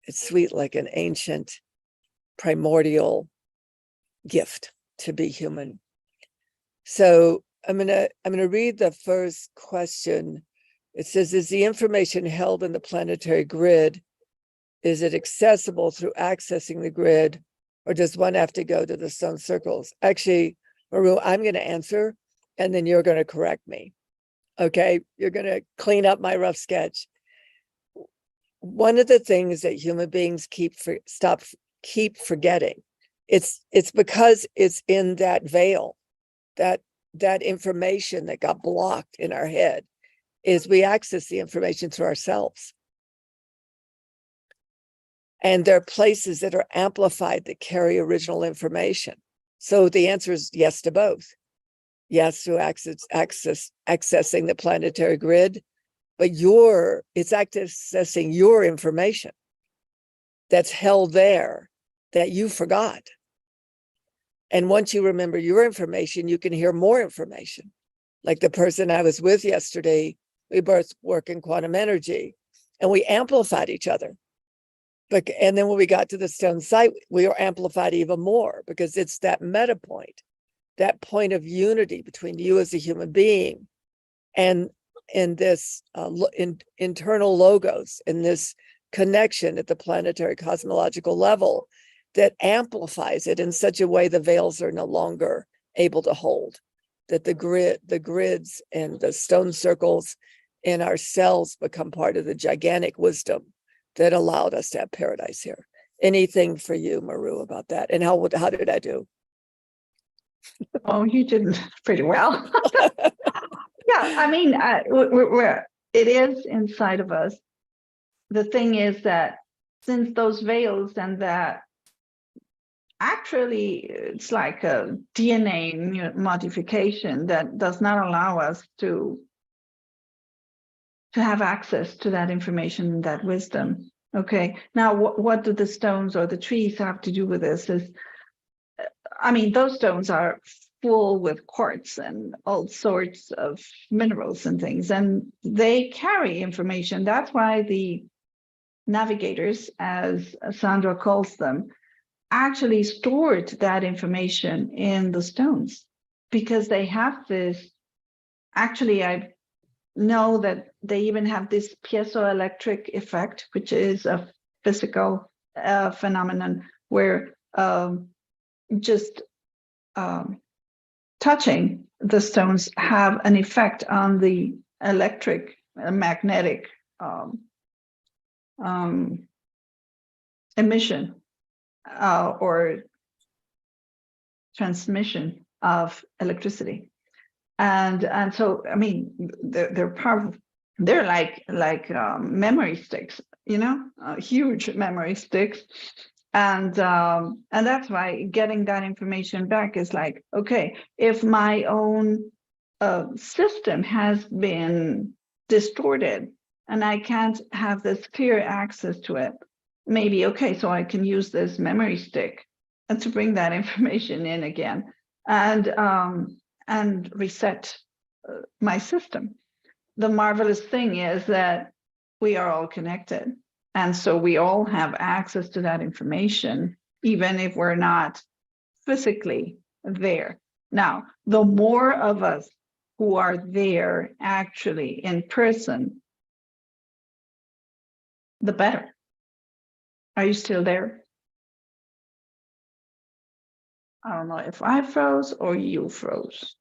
It's sweet, like an ancient primordial gift to be human. So I'm gonna read the first question. It says, is the information held in the planetary grid, is it accessible through accessing the grid, or does one have to go to the stone circles? Actually, Maru, I'm going to answer, and then you're going to correct me. Okay, you're going to clean up my rough sketch. One of the things that human beings keep forgetting, it's because it's in that veil, that information that got blocked in our head, is we access the information through ourselves. And there are places that are amplified that carry original information. So the answer is yes to both. Yes, through accessing the planetary grid, but it's accessing your information that's held there that you forgot. And once you remember your information, you can hear more information. Like the person I was with yesterday, we both work in quantum energy, and we amplified each other. And then when we got to the stone site, we were amplified even more, because it's that meta point, that point of unity between you as a human being and this internal logos, and this connection at the planetary cosmological level that amplifies it in such a way the veils are no longer able to hold, that the grids and the stone circles in our cells become part of the gigantic wisdom that allowed us to have paradise here. Anything for you, Maru, about that? And how did I do? Oh, you did pretty well. Yeah, I mean, it is inside of us. The thing is that since those veils and that actually it's like a DNA modification that does not allow us to have access to that information, that wisdom. Okay, now what do the stones or the trees have to do with this? I mean, those stones are full with quartz and all sorts of minerals and things, and they carry information. That's why the navigators, as Sandra calls them, actually stored that information in the stones, because they have this. Actually, I know that they even have this piezoelectric effect, which is a physical phenomenon where just touching the stones have an effect on the electric magnetic emission or transmission of electricity. And so, I mean, they're powerful. They're like memory sticks, huge memory sticks. And that's why getting that information back is like, okay, if my own system has been distorted and I can't have this clear access to it, maybe, okay, so I can use this memory stick to bring that information in again and reset my system. The marvelous thing is that we are all connected. And so we all have access to that information, even if we're not physically there. Now, the more of us who are there actually in person, the better. Are you still there? I don't know if I froze or you froze.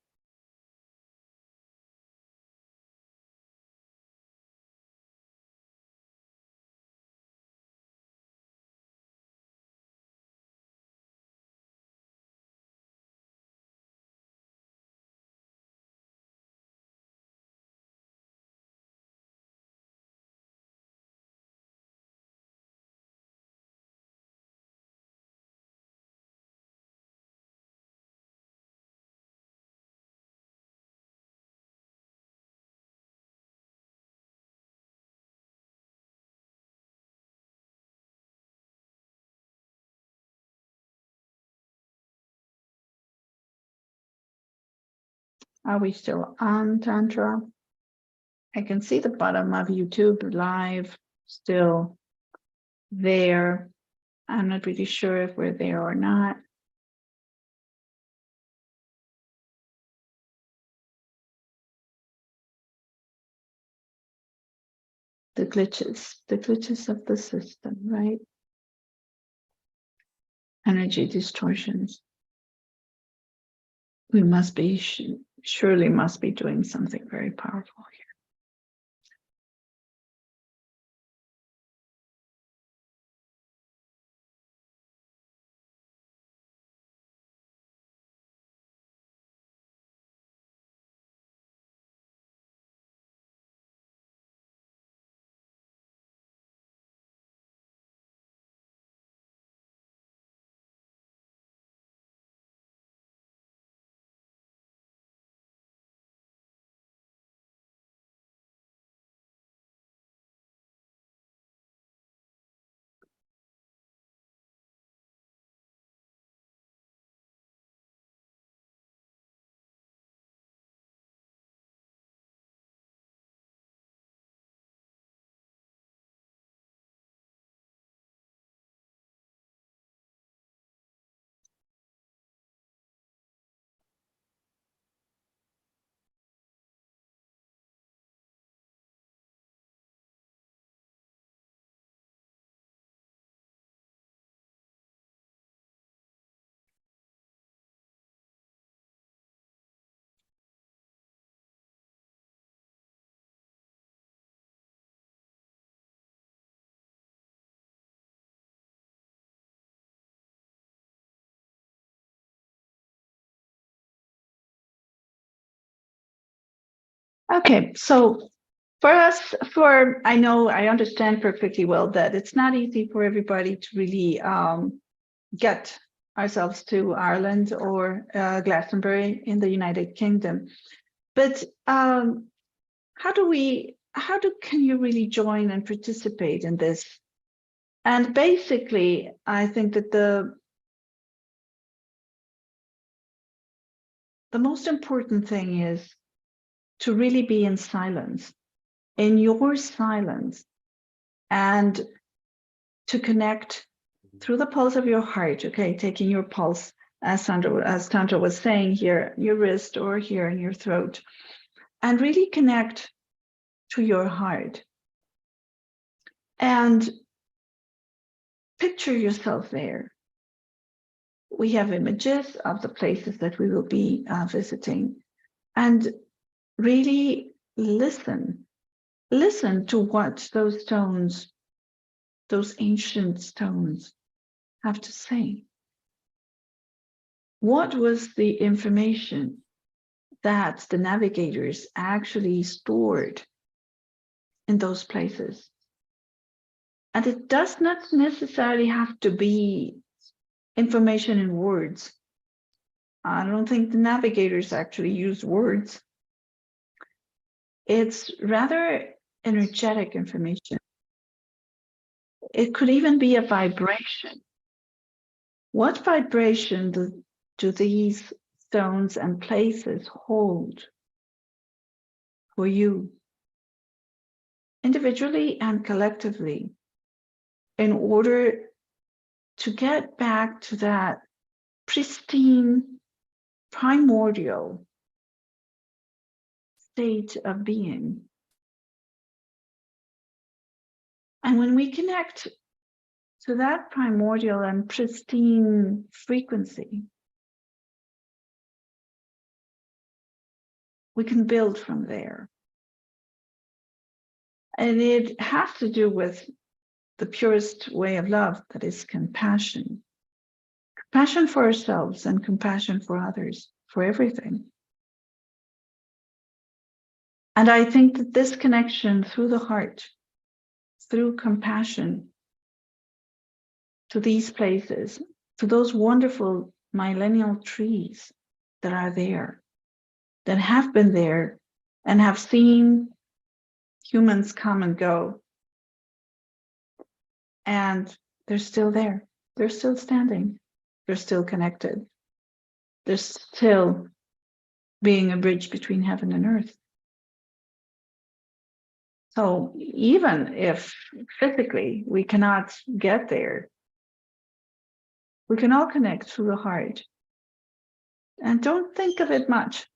Are we still on, Tantra? I can see the bottom of YouTube live still there. I'm not really sure if we're there or not. The glitches of the system, right? Energy distortions. We must be, surely must be doing something very powerful here. Okay, so for us, I understand perfectly well that it's not easy for everybody to really get ourselves to Ireland or Glastonbury in the United Kingdom. But can you really join and participate in this? And basically, I think that the most important thing is to really be in silence, in your silence, and to connect through the pulse of your heart, okay, taking your pulse, as Tantra was saying here, your wrist or here in your throat, and really connect to your heart. And picture yourself there. We have images of the places that we will be visiting, and really listen to what those stones, those ancient stones, have to say. What was the information that the navigators actually stored in those places? And it does not necessarily have to be information in words. I don't think the navigators actually use words. It's rather energetic information. It could even be a vibration. What vibration do these stones and places hold for you, individually and collectively, in order to get back to that pristine, primordial state of being? And when we connect to that primordial and pristine frequency, we can build from there. And it has to do with the purest way of love, that is compassion. Compassion for ourselves and compassion for others, for everything. And I think that this connection through the heart, through compassion to these places, to those wonderful millennial trees that are there, that have been there and have seen humans come and go, and they're still there. They're still standing. They're still connected. They're still being a bridge between heaven and earth. So even if physically we cannot get there, we can all connect through the heart. And don't think of it much.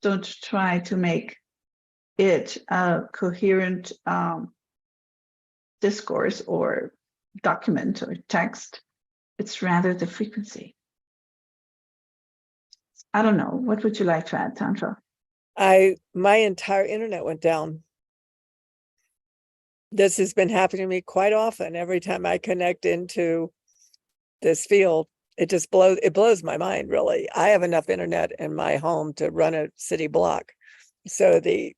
Don't try to make it a coherent discourse or document or text. It's rather the frequency. I don't know. What would you like to add, Tantra? My entire internet went down. This has been happening to me quite often. Every time I connect into this field, it blows my mind, really. I have enough internet in my home to run a city block. So it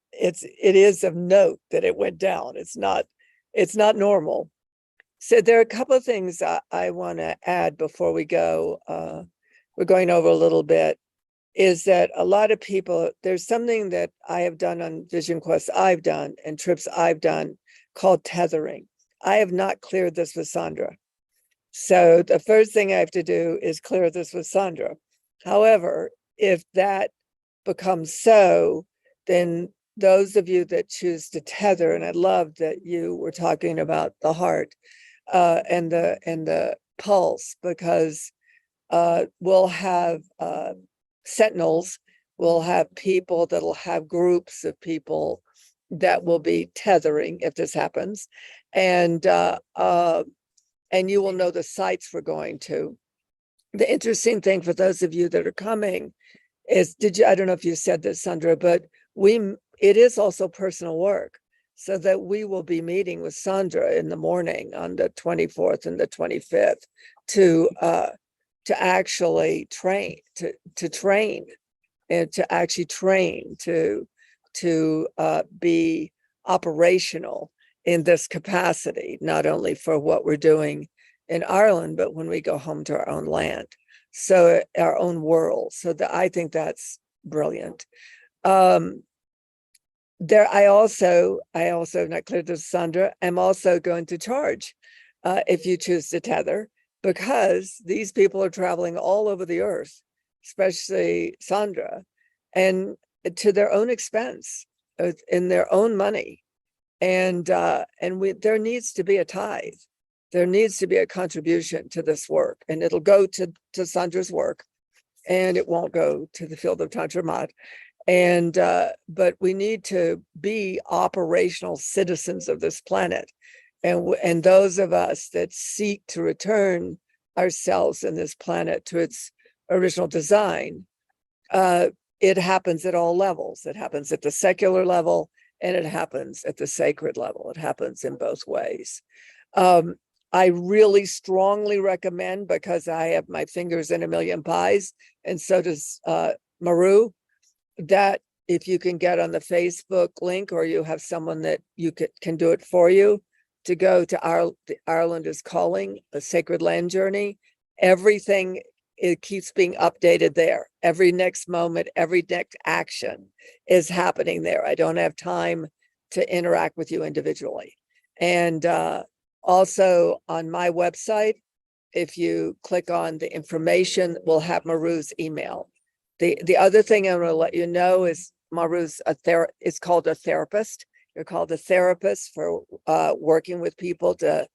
is of note that it went down. It's not normal. So there are a couple of things I want to add before we go. We're going over a little bit. Is that a lot of people, there's something that I have done on Vision Quests I've done and trips I've done called tethering. I have not cleared this with Sandra. So the first thing I have to do is clear this with Sandra. However, if that becomes so, then those of you that choose to tether, and I love that you were talking about the heart and the pulse, because we'll have sentinels, we'll have people that'll have groups of people that will be tethering if this happens, and you will know the sites we're going to. The interesting thing for those of you that are coming is, I don't know if you said this, Sandra, but it is also personal work, so that we will be meeting with Sandra in the morning on the 24th and the 25th to actually train, to train and to actually train to be operational in this capacity, not only for what we're doing in Ireland, but when we go home to our own land, so our own world. So I think that's brilliant. I also not clear to Sandra, I'm also going to charge if you choose to tether, because these people are traveling all over the earth, especially Sandra, and to their own expense, in their own money. And there needs to be a tithe. There needs to be a contribution to this work, and it'll go to Sandra's work, and it won't go to the field of Tantra Mat. And but we need to be operational citizens of this planet, and those of us that seek to return ourselves and this planet to its original design. It happens at all levels. It happens at the secular level, and it happens at the sacred level. It happens in both ways. I really strongly recommend, because I have my fingers in a million pies, and so does Maru, that if you can get on the Facebook link, or you have someone that you can do it for you, to go to Ireland is Calling, a sacred land journey. Everything, it keeps being updated there. Every next moment, every next action is happening there. I don't have time to interact with you individually. And also on my website, if you click on the information, we'll have Maru's email. The other thing I'm going to let you know is Maru's is called a therapist. You're called a therapist for working with people to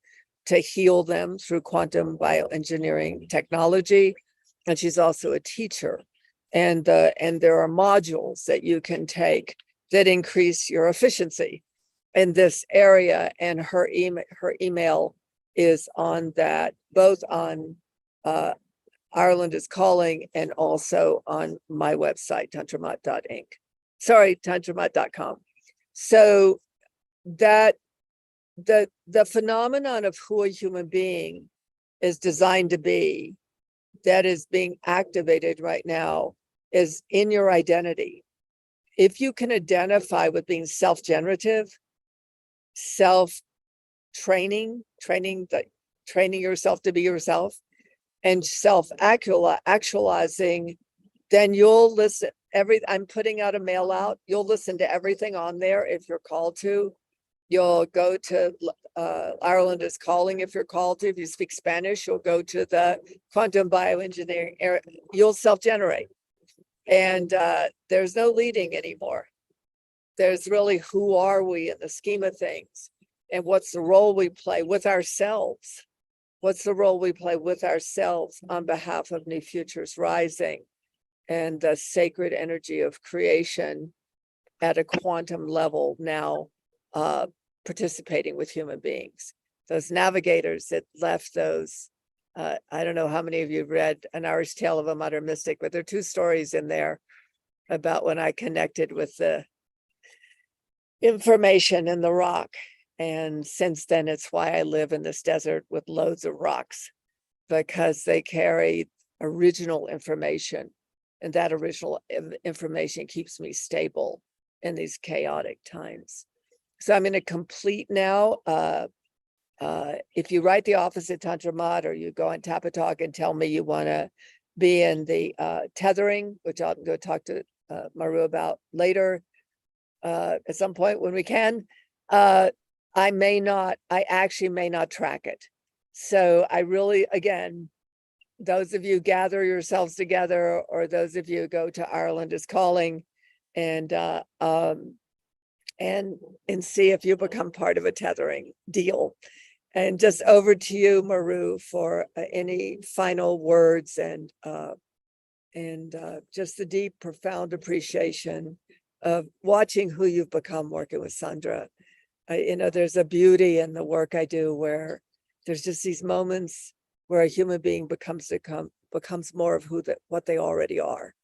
heal them through quantum bioengineering technology. And she's also a teacher. And there are modules that you can take that increase your efficiency in this area. And her email is on that, both on Ireland is Calling and also on my website, tantramat.inc. Sorry, tantramat.com. So that the phenomenon of who a human being is designed to be, that is being activated right now, is in your identity. If you can identify with being self-generative, self-training, training yourself to be yourself, and self-actualizing, then you'll listen. I'm putting out a mail out. You'll listen to everything on there if you're called to. You'll go to Ireland is Calling if you're called to. If you speak Spanish, you'll go to the quantum bioengineering area. You'll self-generate. And there's no leading anymore. There's really, who are we in the scheme of things? And what's the role we play with ourselves? What's the role we play with ourselves on behalf of New Futures Rising and the sacred energy of creation at a quantum level now participating with human beings? Those navigators that left those, I don't know how many of you have read An Irish Tale of a Modern Mystic, but there are two stories in there about when I connected with the information in the rock. And since then, it's why I live in this desert with loads of rocks, because they carry original information. And that original information keeps me stable in these chaotic times. So I'm going to complete now. If you write the office at Tantramat, or you go on Tapatalk and tell me you want to be in the tethering, which I'll go talk to Maru about later at some point when we can, I actually may not track it. So I really, again, those of you gather yourselves together, or those of you go to Ireland is Calling and see if you become part of a tethering deal. And just over to you, Maru, for any final words and just the deep, profound appreciation of watching who you've become working with Sandra. There's a beauty in the work I do where there's just these moments where a human being becomes more of what they already are.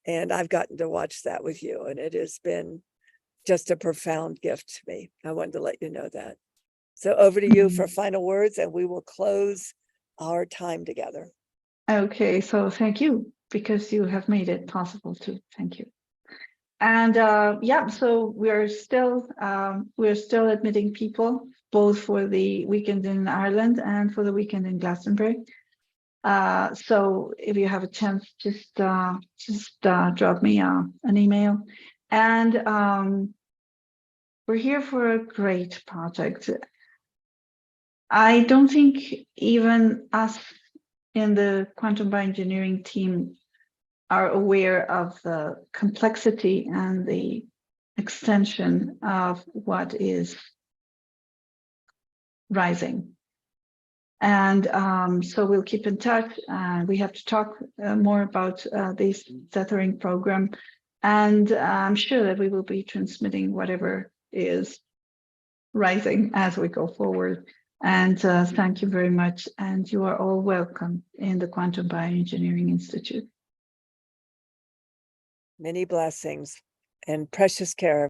And I've gotten to watch that with you, and it has been just a profound gift to me. I wanted to let you know that. So over to you for final words, and we will close our time together. Okay, so thank you, because you have made it possible too. Thank you. And yeah, so we're still admitting people, both for the weekend in Ireland and for the weekend in Glastonbury. So if you have a chance, just drop me an email. And we're here for a great project. I don't think even us in the quantum bioengineering team are aware of the complexity and the extension of what is rising. And so we'll keep in touch. We have to talk more about this tethering program. And I'm sure that we will be transmitting whatever is rising as we go forward. And thank you very much. And you are all welcome in the Quantum Bioengineering Institute. Many blessings and precious care.